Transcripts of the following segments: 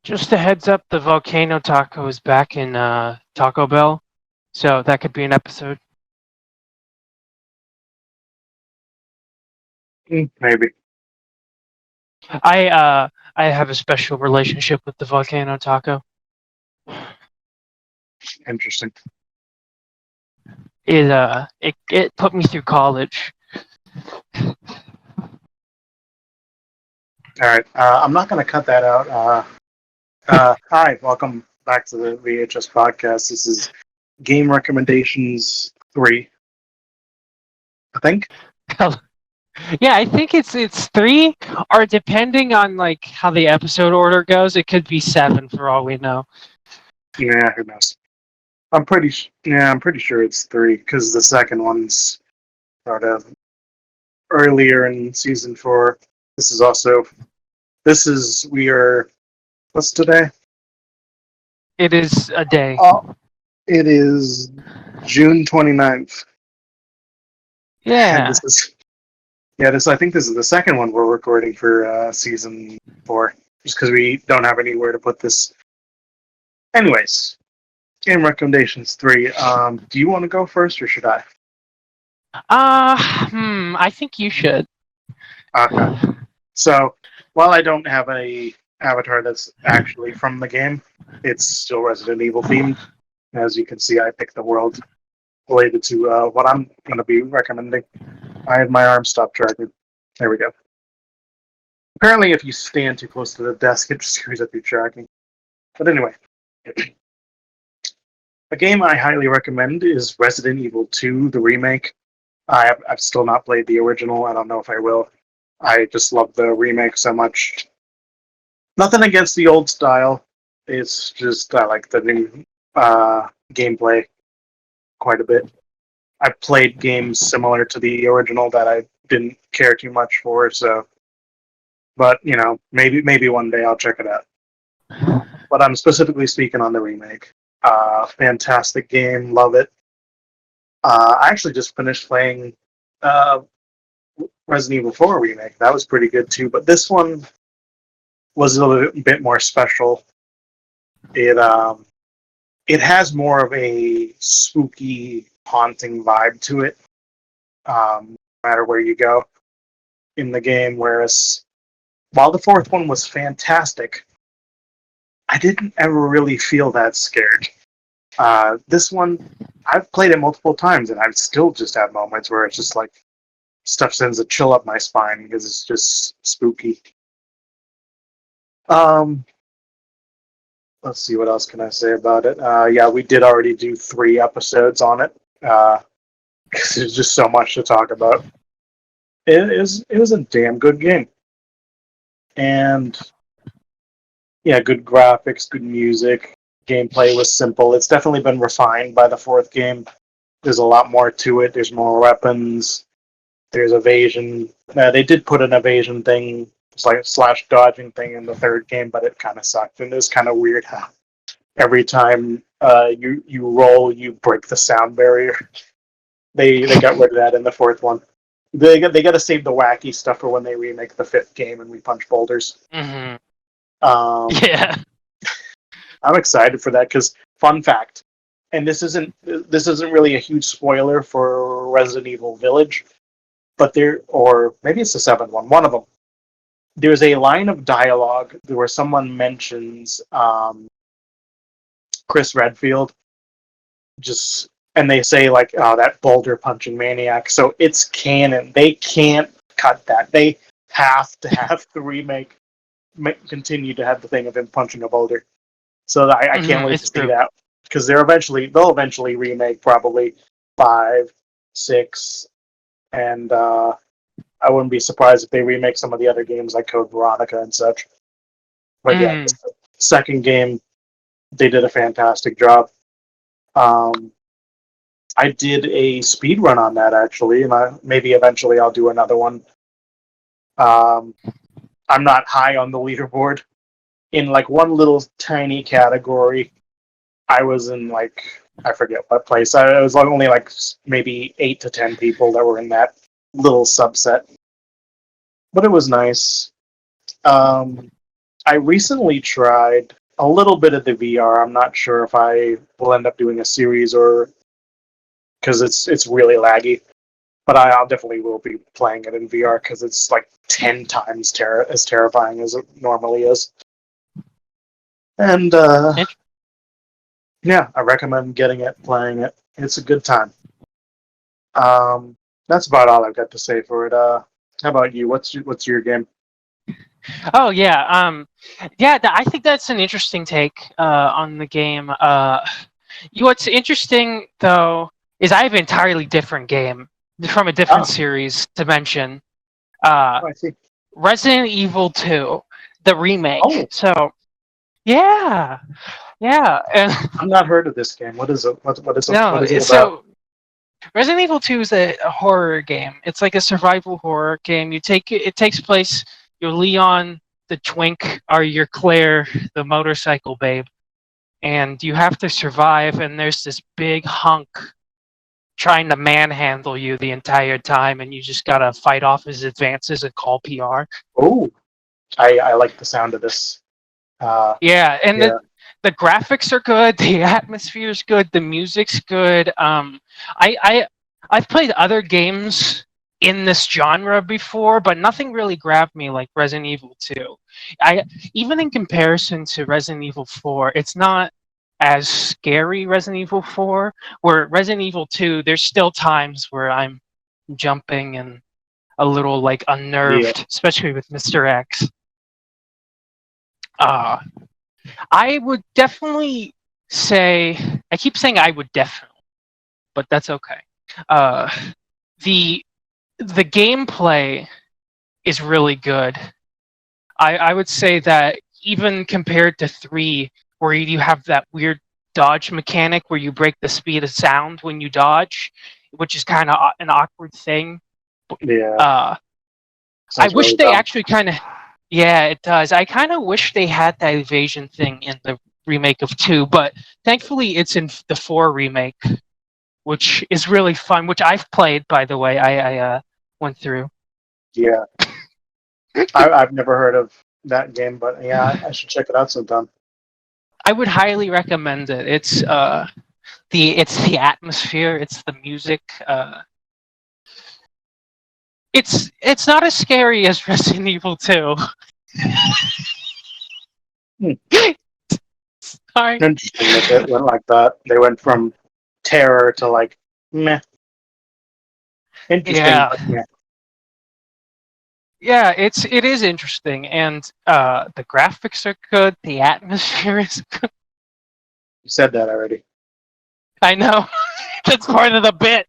Just a heads up, the volcano taco is back in Taco Bell, so that could be an episode. Maybe. I have a special relationship with the volcano taco. Interesting. It put me through college. All right. I'm not going to cut that out. Hi, welcome back to the VHS podcast. This is Game Recommendations 3, I think. Yeah, I think it's 3, or depending on like how the episode order goes, it could be 7 for all we know. Yeah, who knows? I'm pretty sure it's 3 because the second one's sort of earlier in season 4. We are, what's today? It is a day. Oh, it is June 29th. And Yeah. I think this is the second one we're recording for season 4, just because we don't have anywhere to put this. Anyways, Game Recommendations 3. Do you want to go first, or should I? I think you should. Okay. So, while I don't have a avatar that's actually from the game, it's still Resident Evil themed. As you can see, I picked the world related to what I'm going to be recommending. I had my arm stop charging. There we go. Apparently, if you stand too close to the desk, it just screws up your tracking. But anyway, a game I highly recommend is Resident Evil 2, the remake. I've still not played the original. I don't know if I will. I just love the remake so much. Nothing against the old style. It's just I like the new gameplay quite a bit. I've played games similar to the original that I didn't care too much for, so. But maybe one day I'll check it out. But I'm specifically speaking on the remake. Fantastic game, love it. I actually just finished playing Resident Evil 4 remake. That was pretty good too. But this one was a little bit more special. It has more of a spooky, haunting vibe to it. No matter where you go in the game, whereas while the fourth one was fantastic, I didn't ever really feel that scared. This one, I've played it multiple times, and I still just have moments where it's just like stuff sends a chill up my spine because it's just spooky. Let's see, what else can I say about it? Yeah, we did already do 3 episodes on it because there's just so much to talk about. It was a damn good game, and yeah, good graphics, good music. Gameplay was simple. It's definitely been refined by the 4th game. There's a lot more to it. There's more weapons. There's evasion. They did put an evasion thing, slash dodging thing in the 3rd game, but it kind of sucked. And it was kind of weird how every time you roll, you break the sound barrier. They got rid of that in the 4th one. They got to save the wacky stuff for when they remake the 5th game and we punch boulders. Mm-hmm. Yeah. I'm excited for that because, fun fact, and this isn't really a huge spoiler for Resident Evil Village, but or maybe it's the 7th one of them. There's a line of dialogue where someone mentions Chris Redfield, and they say like, "Oh, that boulder punching maniac." So it's canon. They can't cut that. They have to have the remake continue to have the thing of him punching a boulder. So I can't wait to see that because they'll eventually remake probably 5, 6, and I wouldn't be surprised if they remake some of the other games like Code Veronica and such. But yeah, the 2nd game, they did a fantastic job. I did a speed run on that actually, and maybe eventually I'll do another one. I'm not high on the leaderboard. In like one little tiny category, I was in like, I forget what place. I was only like maybe 8 to 10 people that were in that little subset. But it was nice. I recently tried a little bit of the VR. I'm not sure if I will end up doing a series or because it's really laggy. But I definitely will be playing it in VR because it's like 10 times as terrifying as it normally is. And Int- yeah, I recommend getting it, playing it. It's a good time. That's about all I've got to say for it. How about you? What's your game? Oh yeah, yeah. I think that's an interesting take on the game. What's interesting though is I have an entirely different game from a different Oh, series to mention. Uh, I see. Resident Evil 2, the remake. Oh, So yeah, yeah, and I've not heard of this game. What is it? What no, is it about? so Resident Evil 2 is a horror game. It's like a survival horror game. It takes place. You're Leon, the twink, or you're Claire, the motorcycle babe, and you have to survive. And there's this big hunk trying to manhandle you the entire time, and you just gotta fight off his advances and call PR. Oh, I like the sound of this. Uh, Yeah, and yeah, the graphics are good, the atmosphere is good, the music's good. I've played other games in this genre before, but nothing really grabbed me like Resident Evil 2. I Even in comparison to Resident Evil 4, it's not as scary Resident Evil 4, where Resident Evil 2, there's still times where I'm jumping and a little like yeah, unnerved, especially with Mr. X. Uh I would definitely say I keep saying I would definitely, but that's okay. Uh, the the gameplay is really good. I would say that even compared to 3, where you have that weird dodge mechanic where you break the speed of sound when you dodge, which is kind of an awkward thing. yeah. Uh, I Sounds wish really they dumb. actually kind of Yeah, it does. I kind of wish they had that evasion thing in the remake of 2, but thankfully it's in the 4 remake, which is really fun, which I've played, by the way. I went through. Yeah, I've never heard of that game, but yeah, I should check it out sometime. I would highly recommend it. It's the atmosphere, it's the music. It's not as scary as Resident Evil 2. Hmm. Sorry. Interesting that it went like that. They went from terror to like meh. Interesting, Yeah. but meh. Yeah, it is interesting, and the graphics are good. The atmosphere is good. You said that already. I know that's part of the bit.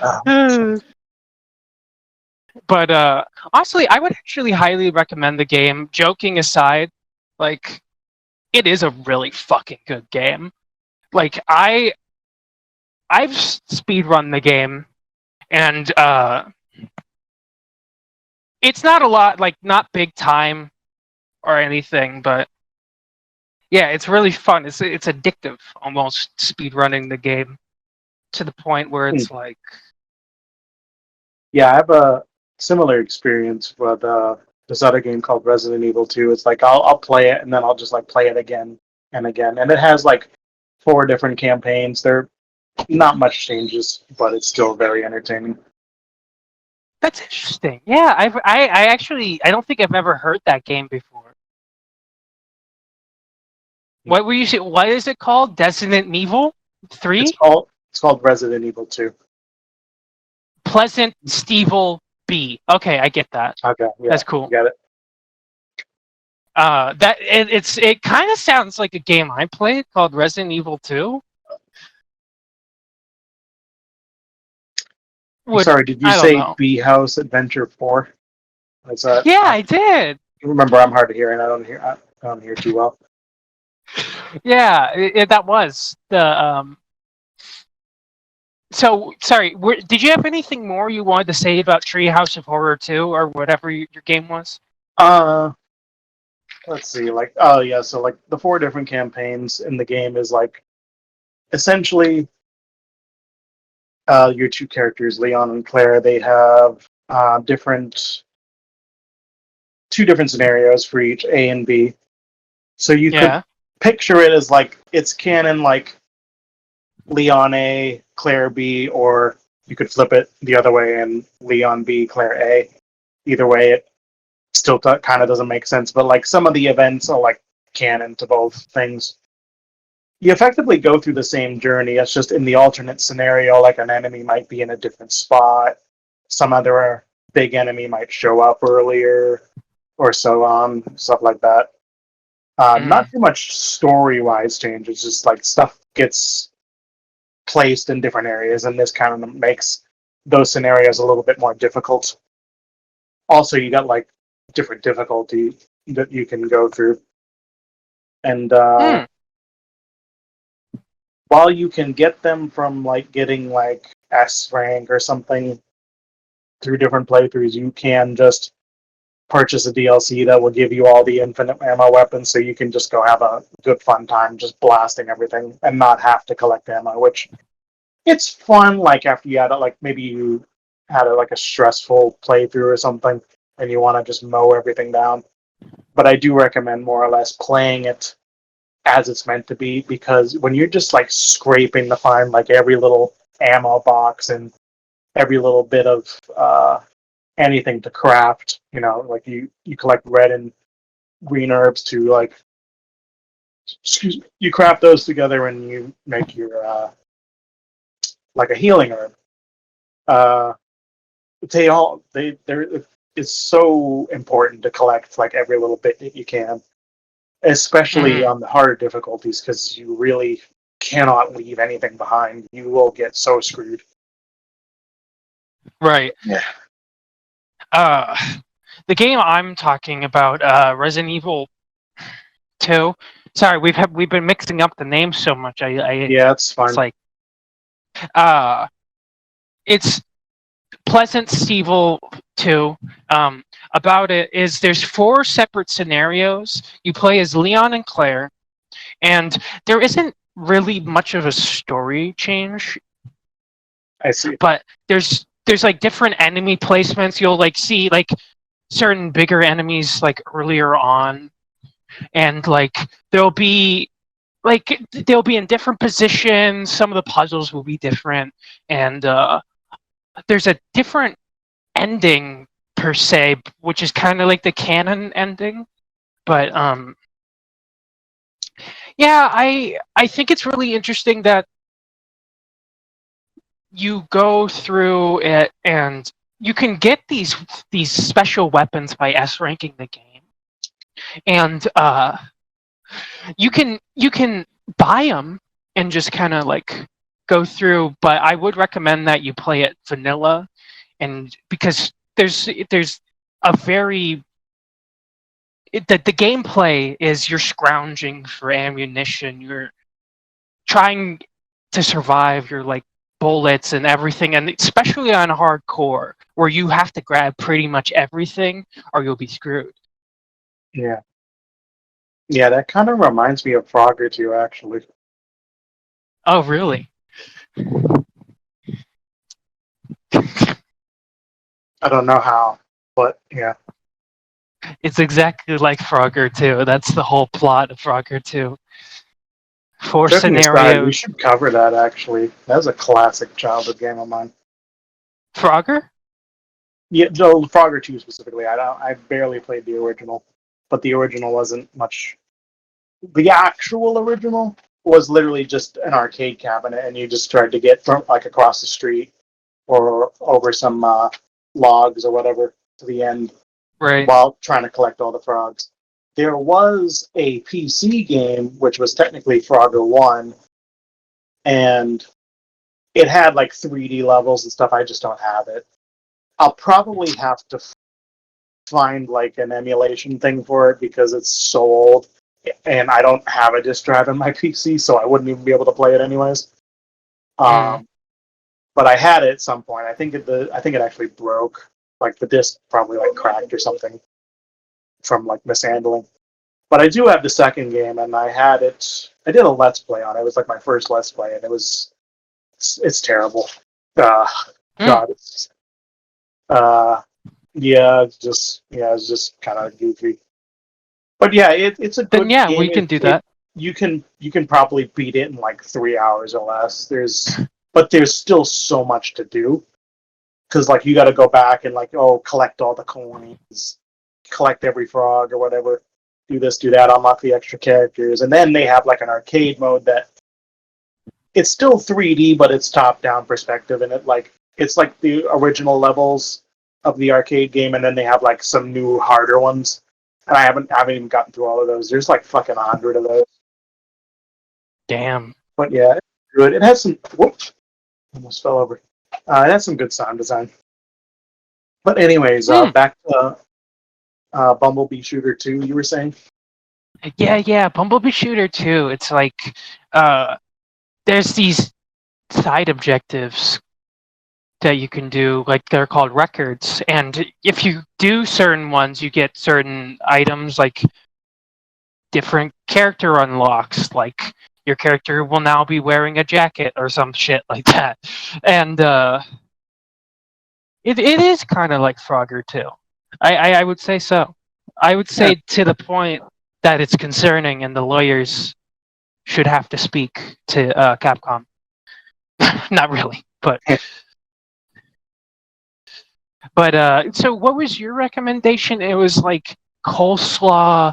Oh, But honestly, I would actually highly recommend the game. Joking aside, like it is a really fucking good game. Like I've speed run the game, and it's not a lot, like not big time or anything, but yeah, it's really fun. It's addictive almost speed running the game to the point where hmm. it's like Yeah, I have a similar experience with this other game called Resident Evil 2. It's like I'll play it and then I'll just like play it again and again. And it has like 4 different campaigns. They're not much changes, but it's still very entertaining. that's interesting. Yeah, I actually I don't think I've ever heard that game before. What were you say? What is it called? Resident Evil It's 3? called Resident Evil 2. Pleasant Stevil B. Okay, I get that. Okay, yeah, That's cool. you got it. It kind of sounds like a game I played called Resident Evil 2. I'm Would sorry, did you I don't say know. B House Adventure 4? Is that Yeah, I did. remember I'm hard of hearing. I don't hear too well. Yeah, that was the So sorry. Did you have anything more you wanted to say about Treehouse of Horror 2 or whatever your game was? Uh let's see, like oh yeah, so like the 4 different campaigns in the game is like essentially your 2 characters, Leon and Claire, they have different two different scenarios for each A and B. So you could Yeah. picture it as like it's canon, like Leon A, Claire B, or you could flip it the other way and Leon B, Claire A. Either way, it still kind of doesn't make sense, but like some of the events are like canon to both things. You effectively go through the same journey. It's just in the alternate scenario, like an enemy might be in a different spot, some other big enemy might show up earlier, or so on, stuff like that. Not too much story-wise changes, just like stuff gets placed in different areas, and this kind of makes those scenarios a little bit more difficult. Also, you got like different difficulty that you can go through, and while you can get them from like getting like S rank or something through different playthroughs, you can just purchase a DLC that will give you all the infinite ammo weapons, so you can just go have a good fun time just blasting everything and not have to collect ammo, which it's fun. Like after you had like maybe you had like a stressful playthrough or something and you want to just mow everything down. But I do recommend more or less playing it as it's meant to be, because when you're just like scraping to find like every little ammo box and every little bit of anything to craft, like you collect red and green herbs to like, excuse me, you craft those together and you make your like a healing herb. They're it's so important to collect like every little bit that you can, especially on the harder difficulties, because you really cannot leave anything behind. You will get so screwed. Right. Yeah. The game I'm talking about, Resident Evil 2. Sorry, we've been mixing up the names so much. Yeah, it's fine. It's like, it's Pleasant Stevil 2. About it is there's 4 separate scenarios. You play as Leon and Claire, and there isn't really much of a story change. I see. But there's like different enemy placements. You'll like see like certain bigger enemies like earlier on, and like they'll be in different positions. Some of the puzzles will be different, and there's a different ending per se, which is kind of like the canon ending. But yeah, I think it's really interesting that you go through it and you can get these special weapons by S ranking the game, and you can buy them and just kind of like go through. But I would recommend that you play it vanilla, and because there's a very the gameplay is you're scrounging for ammunition, you're trying to survive your like bullets and everything, and especially on hardcore where you have to grab pretty much everything or you'll be screwed. Yeah. Yeah, that kind of reminds me of Frogger too, actually. Oh, really? I don't know how, but yeah. It's exactly like Frogger 2. That's the whole plot of Frogger 2. 4 Joking aside, we scenarios. should cover that actually. That was a classic childhood game of mine. Frogger? Yeah, no, Frogger 2 specifically. I barely played the original, but the original wasn't much. The actual original was literally just an arcade cabinet, and you just tried to get from like across the street or over some logs or whatever to the end, Right. while trying to collect all the frogs. There was a PC game which was technically Frogger 1, and it had like 3D levels and stuff. I just don't have it. I'll probably have to find like an emulation thing for it because it's so old, and I don't have a disk drive in my PC, so I wouldn't even be able to play it anyways. But I had it at some point. I think it actually broke. Like the disc probably like cracked or something from like mishandling. But I do have the second game, and I had it. I did a let's play on it. It was like my first let's play, and it's terrible. God, it's, it's just kind of goofy. But yeah, it's a Then good yeah, game. we can do that. You can probably beat it in like 3 hours or less. But there's still so much to do because like you got to go back and like collect all the coins, collect every frog or whatever, do this, do that, unlock the extra characters, and then they have like an arcade mode that it's still 3D, but it's top-down perspective, and it's like the original levels of the arcade game, and then they have like some new harder ones. And I haven't even gotten through all of those. There's like fucking 100 of those. Damn. But yeah, it's good. It has some. Whoops, almost fell over. It has some good sound design. But anyways, back to Bumblebee Shooter 2. You were saying? Yeah. Bumblebee Shooter 2. It's like there's these side objectives that you can do, like they're called records, and if you do certain ones, you get certain items, like different character unlocks, like your character will now be wearing a jacket or some shit like that. And it is kind of like Frogger too. I would say so. I would say to the point that it's concerning, and the lawyers should have to speak to Capcom. Not really, but so what was your recommendation? It was like Coleslaw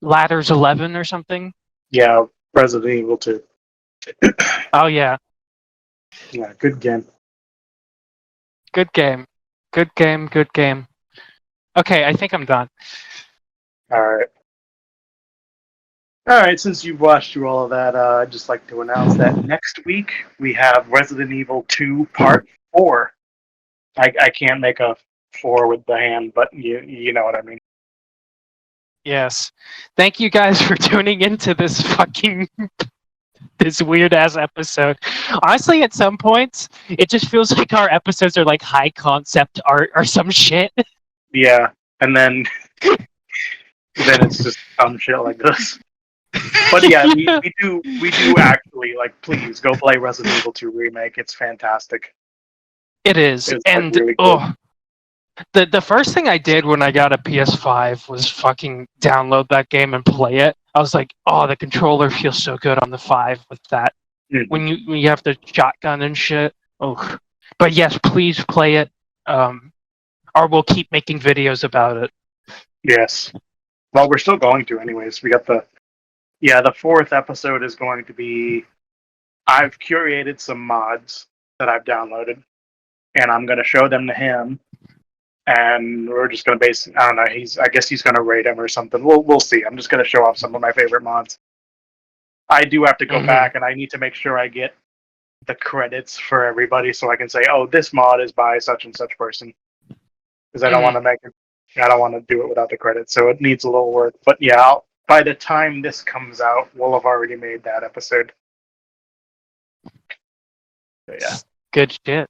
Ladders 11 or something. Yeah, Resident Evil 2. Oh yeah, Yeah, good game. good game, good game, good game. Okay, I think I'm done. All right. All right, since you've watched through all of that, I'd just like to announce that next week we have Resident Evil 2 Part 4. I can't make a 4 with the hand, but you know what I mean. Yes, thank you guys for tuning into this fucking this weird ass episode. Honestly, at some points, it just feels like our episodes are like high concept art or some shit. Yeah, and then it's just dumb shit like this. But yeah, we do actually like. Please go play Resident Evil 2 remake. It's fantastic. It is, It's like and really good. the first thing I did when I got a PS5 was fucking download that game and play it. I was like, oh, the controller feels so good on the 5 with that. Mhm. When you have the shotgun and shit. Oh, but yes, please play it. Or we'll keep making videos about it. Yes. Well, we're still going to, anyways. We got the fourth episode is going to be. I've curated some mods that I've downloaded, and I'm going to show them to him. And we're just going to base. I don't know. I guess he's going to rate them or something. We'll see. I'm just going to show off some of my favorite mods. I do have to go back, and I need to make sure I get the credits for everybody, so I can say, "Oh, this mod is by such and such person," because I don't want to make it. I don't want to do it without the credits, so it needs a little work. But yeah, by the time this comes out, we'll have already made that episode. So, yeah. Good shit.